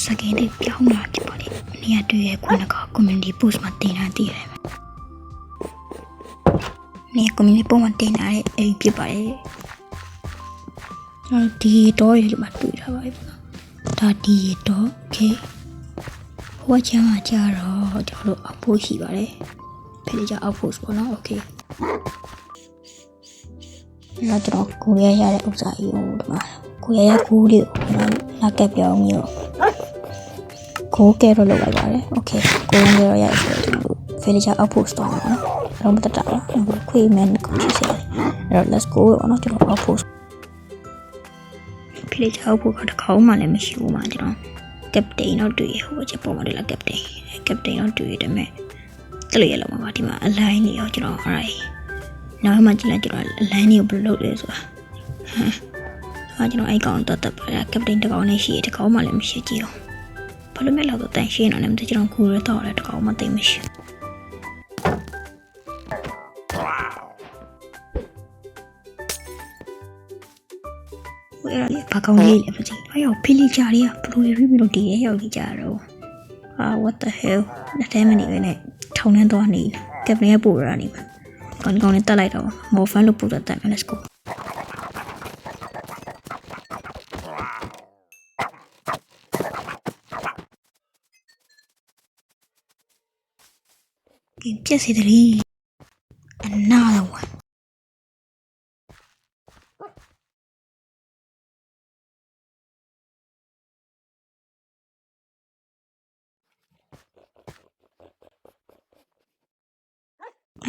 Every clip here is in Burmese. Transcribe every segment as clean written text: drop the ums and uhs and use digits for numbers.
Second day ပြောင်းလာဖြစ်ပါတယ်။နေရာတွေ့ရခုနက community post မှာတင်ထားတည်ရတယ်။နေ community post မှာတင်ထားတဲ့အိမ်ဖြစ်ပါတယ်။ကျွန်တော်ဒီတော့ရလို့မှတွေ့ထားပါပြီပေါ့နော်။ဒါဒီတော့ okay ။ဟိုချမ်းမှာကြာတော့ကျွန်တော်တို့အောက်ဖို့ရှိပါတယ်။ဖိလေးကြအောက်ဖို့ပေါ့နော် okay ။နောက်ကျွန်တော်ကိုရရတဲ့ဥစ္စာကြီးကိုဒီမှာကိုရရကူးလေးကိုနောက်ကပြောင်းပြီးတော့ကိုကဲတော့လောက်လိုက်ပါတယ်โอเคကိုကဲတော့ရိုက်ဆိုတော့ villager outpost တော့နော်တော့မတတ်တာခွေးမန်ကိုချစ်စေအဲ့တော့ let's go နော်ကျွန်တော် outpost villager outpost ကတခေါင်းမှလည်းမရှိဘူးမှာကျွန်တော် captain တော့တွေ့ရဟိုချက်ပေါ်မှာလည်း captain တော့တွေ့ရတယ်မဲ့တလို့ရလောက်မှာပါဒီမှာ align နေရောကျွန်တော်အဲ့နောက်မှကြည့်လိုက်ကျွန်တော် align ကိုဘယ်လိုလုပ်လဲဆိုတာကျွန်တော်အဲ့ကောင်တော့တက်ပါလား captain တကောင်နဲ့ရှိရတကောင်မှလည်းမရှိကြည့်အောင်ဘာလို့မဲလောက်တော့တန်ရှင်းတော့လည်းမသိကျွန်တော်ကူရတော့လည်းတကောင်မှသိမရှိဝယ်ရလေဘာကောင်လေးလဲမသိအဲ့ရောက်ဖိလိချာတွေကဘလူးရီပြီးတော့ဒီရဲ့ရောက်ကြတော့what the hell လက်ထဲမနေပဲနဲ့ထောင်နှန်းသွားနေ captain ရဲ့ပို့ရနေပါကောင်နဲ့တက်လိုက်တော့ more fun လို့ပို့တော့တက်မယ် let's go Just see the lead. Another one.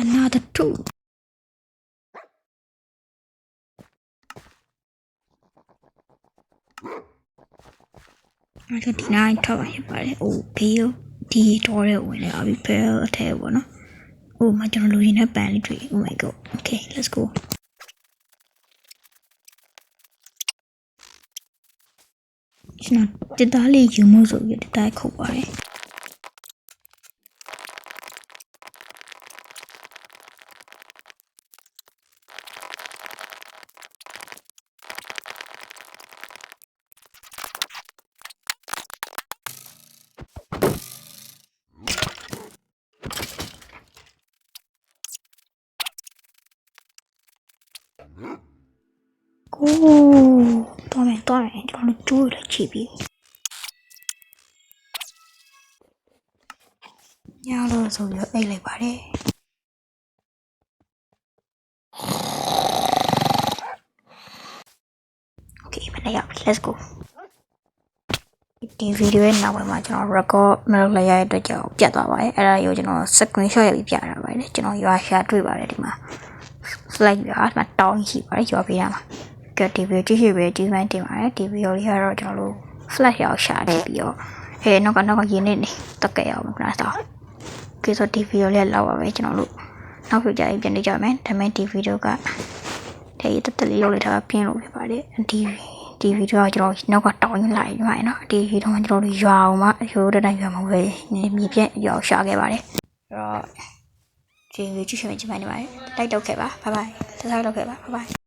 Another two. I got 9 top about it. Oh, peel. The door when I'll be pale a table, no? Oh, my journal in a pantry. Oh my god. Okay, let's go. It's not the Dali you most of it that cool by. Oh, tome, don't do it, chibi. Yeah, those of your ugly body. Okay, let's go. The video is now my channel record Melaya the job. Jataway, and you know, second show you piano, right? You know, you are here to it. Like you are my tongue, he right, your piano. Get TV to hear it, you might TV or your channel. Flash your shot, TV. Hey, no, you need to get out of the Kiss of TV or lower original. Now you jive in the German, the main TV video got. Take the little little piano about it and TV draw no got down like right now. TV don't draw the jaw, you the name away. Maybe your shot about it. Right. TV 继续没去买你买，来都给吧，拜拜，再来都给吧，拜拜。